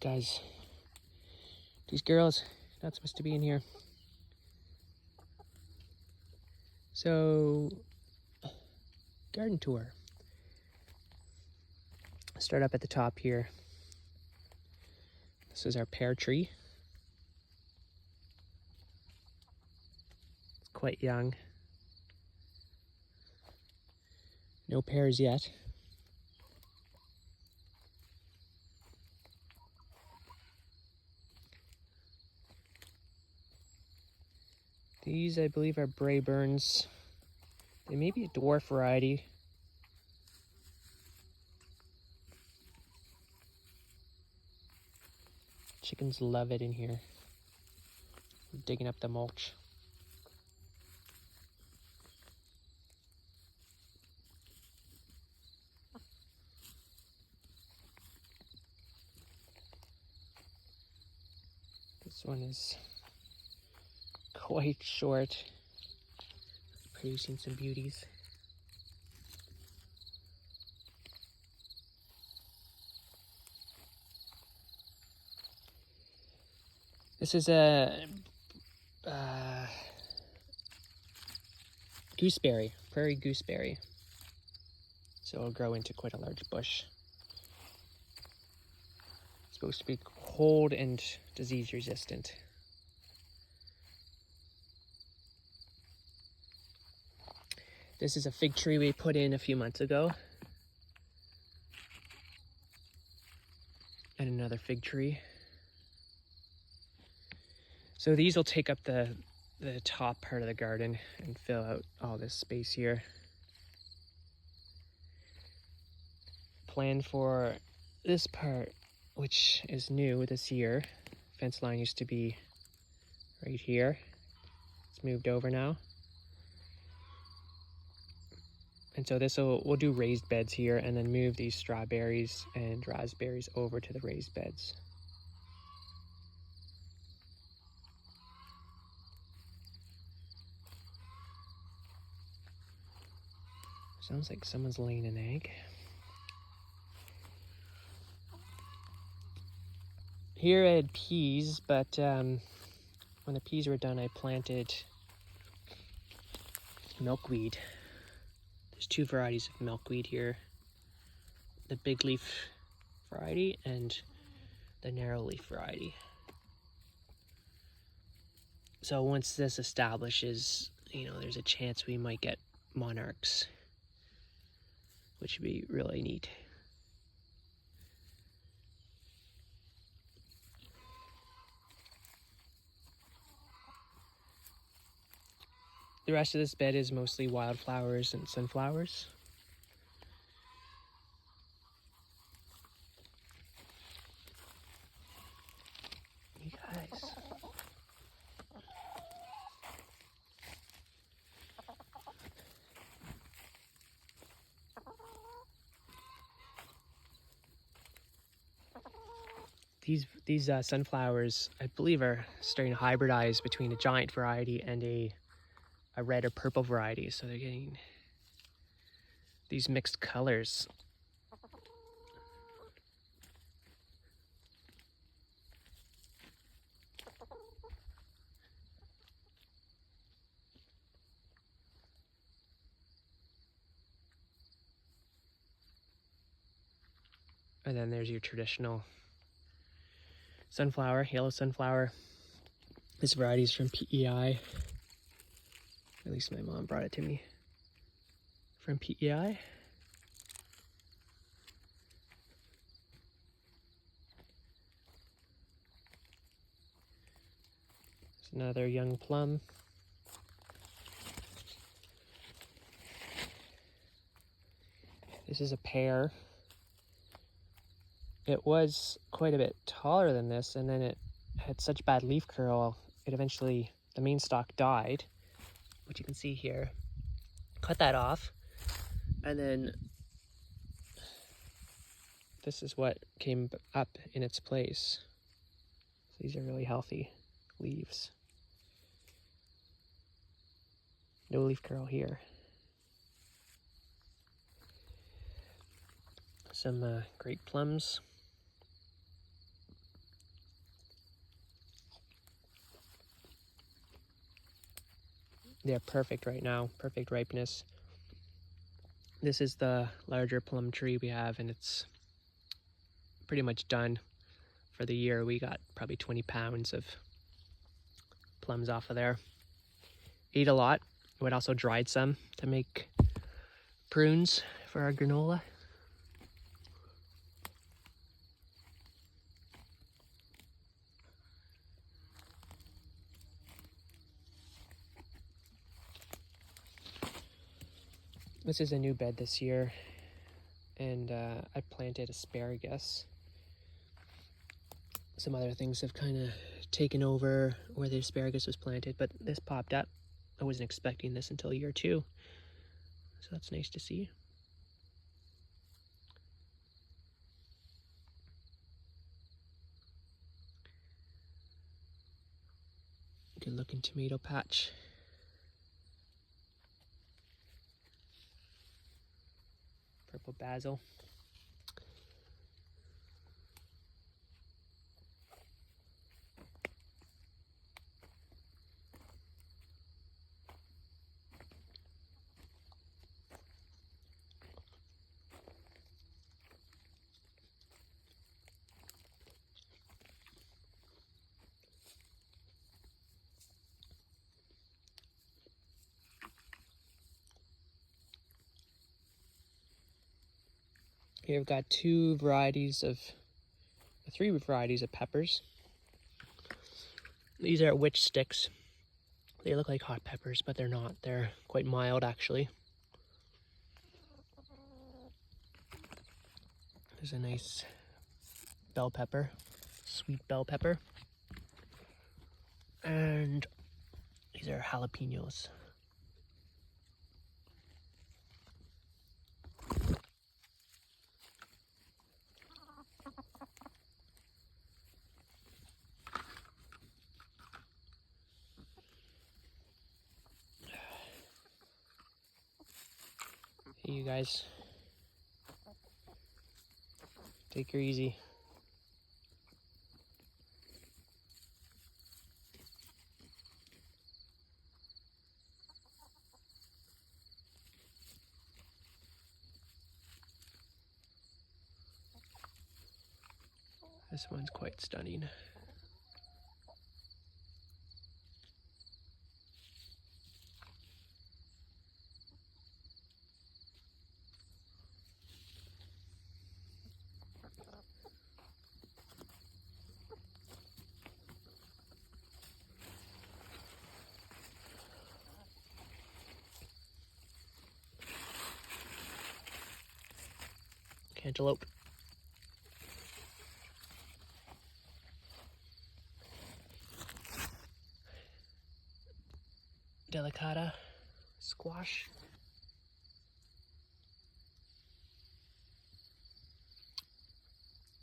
guys. These girls, not supposed to be in here. So, garden tour. Start up at the top here. This is our pear tree. It's quite young. No pears yet. These, I believe, are Brayburns. They may be a dwarf variety. Chickens love it in here. I'm digging up the mulch. This one is quite short, producing some beauties. This is a gooseberry, prairie gooseberry. So it'll grow into quite a large bush. It's supposed to be cold and disease resistant. This is a fig tree we put in a few months ago. And another fig tree. So these will take up the top part of the garden and fill out all this space here. Plan for this part, which is new this year. Fence line used to be right here. It's moved over now. And so we'll do raised beds here and then move these strawberries and raspberries over to the raised beds. Sounds like someone's laying an egg. Here I had peas, but when the peas were done, I planted milkweed. There's two varieties of milkweed here. The big leaf variety and the narrow leaf variety. So once this establishes, there's a chance we might get monarchs, which would be really neat. The rest of this bed is mostly wildflowers and sunflowers. You guys. These sunflowers, I believe, are starting to hybridize between a giant variety and a red or purple variety, so they're getting these mixed colors. And then there's your traditional sunflower, yellow sunflower. This variety is from PEI. At least my mom brought it to me from PEI. There's another young plum. This is a pear. It was quite a bit taller than this, and then it had such bad leaf curl, the main stalk died, which you can see here. Cut that off, and then this is what came up in its place. So these are really healthy leaves. No leaf curl here. Some great plums. They're perfect right now, perfect ripeness. This is the larger plum tree we have, and it's pretty much done for the year. We got probably 20 pounds of plums off of there. Ate a lot. We also dried some to make prunes for our granola. This is a new bed this year, and I planted asparagus. Some other things have kind of taken over where the asparagus was planted, but this popped up. I wasn't expecting this until year 2, so that's nice to see. Good looking tomato patch. Purple basil. Here we've got 3 varieties of peppers. These are witch sticks. They look like hot peppers, but they're not. They're quite mild, actually. There's a nice bell pepper, sweet bell pepper. And these are jalapenos. Hey, you guys. Take her easy. This one's quite stunning. Cantaloupe. Delicata. Squash.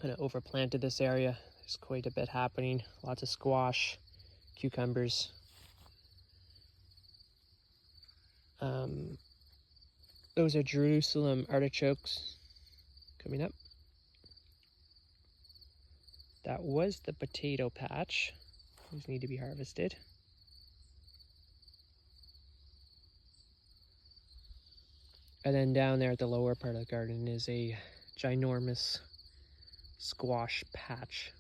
Kind of overplanted this area. There's quite a bit happening. Lots of squash, cucumbers. Those are Jerusalem artichokes coming up. That was the potato patch. These need to be harvested. And then down there at the lower part of the garden is a ginormous squash patch.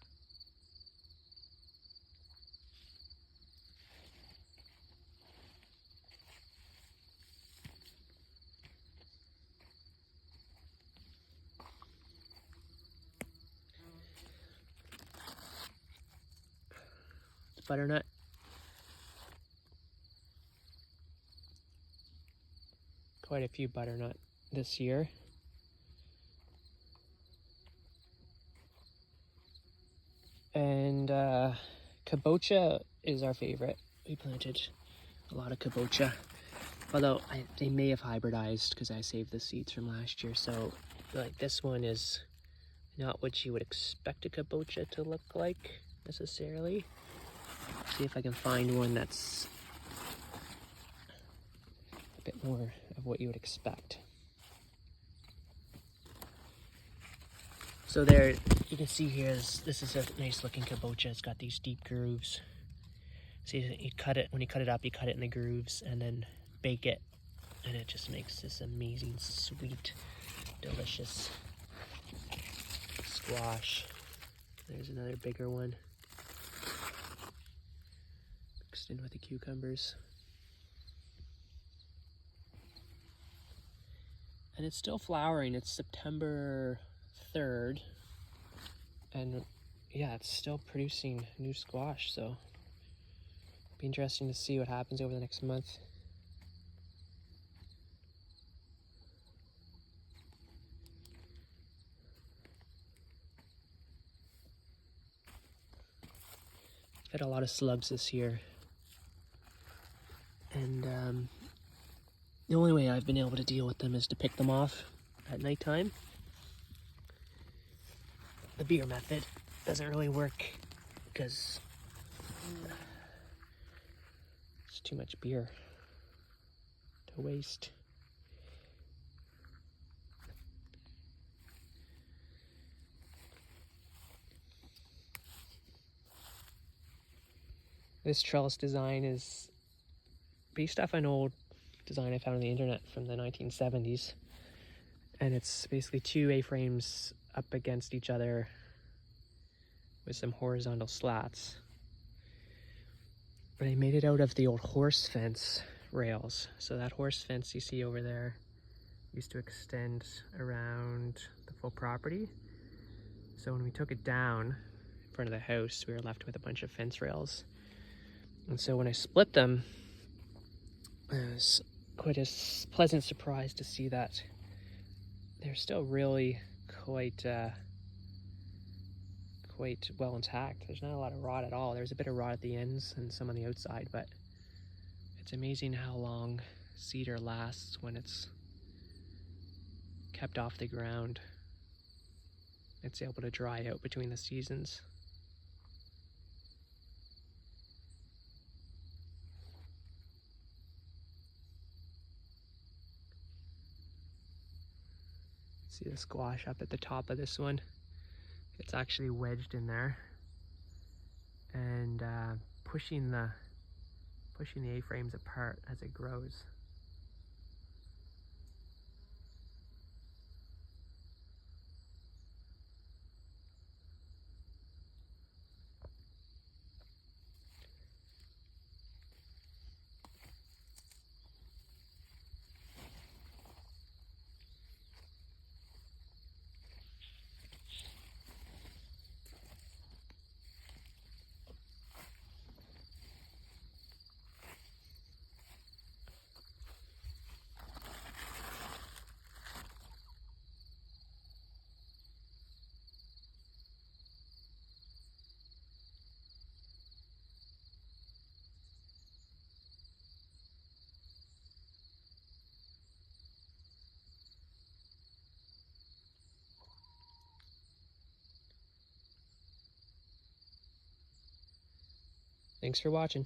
Butternut. Quite a few butternut this year. And kabocha is our favorite. We planted a lot of kabocha. Although they may have hybridized because I saved the seeds from last year. So like this one is not what you would expect a kabocha to look like necessarily. See if I can find one that's a bit more of what you would expect. So there, you can see here, this is a nice looking kabocha. It's got these deep grooves. So you cut it, when you cut it up, you cut it in the grooves and then bake it. And it just makes this amazing, sweet, delicious squash. There's another bigger one mixed in with the cucumbers. And it's still flowering. It's September 3rd. And yeah, it's still producing new squash. So it'll be interesting to see what happens over the next month. Had a lot of slugs this year. And the only way I've been able to deal with them is to pick them off at nighttime. The beer method doesn't really work because it's too much beer to waste. This trellis design is based off an old design I found on the internet from the 1970s. And it's basically two A-frames up against each other with some horizontal slats. But I made it out of the old horse fence rails. So that horse fence you see over there used to extend around the full property. So when we took it down in front of the house, we were left with a bunch of fence rails. And so when I split them, it was quite a pleasant surprise to see that they're still really quite well intact. There's not a lot of rot at all. There's a bit of rot at the ends and some on the outside, but it's amazing how long cedar lasts when it's kept off the ground. It's able to dry out between the seasons. See the squash up at the top of this one? It's actually wedged in there and pushing the A-frames apart as it grows. Thanks for watching.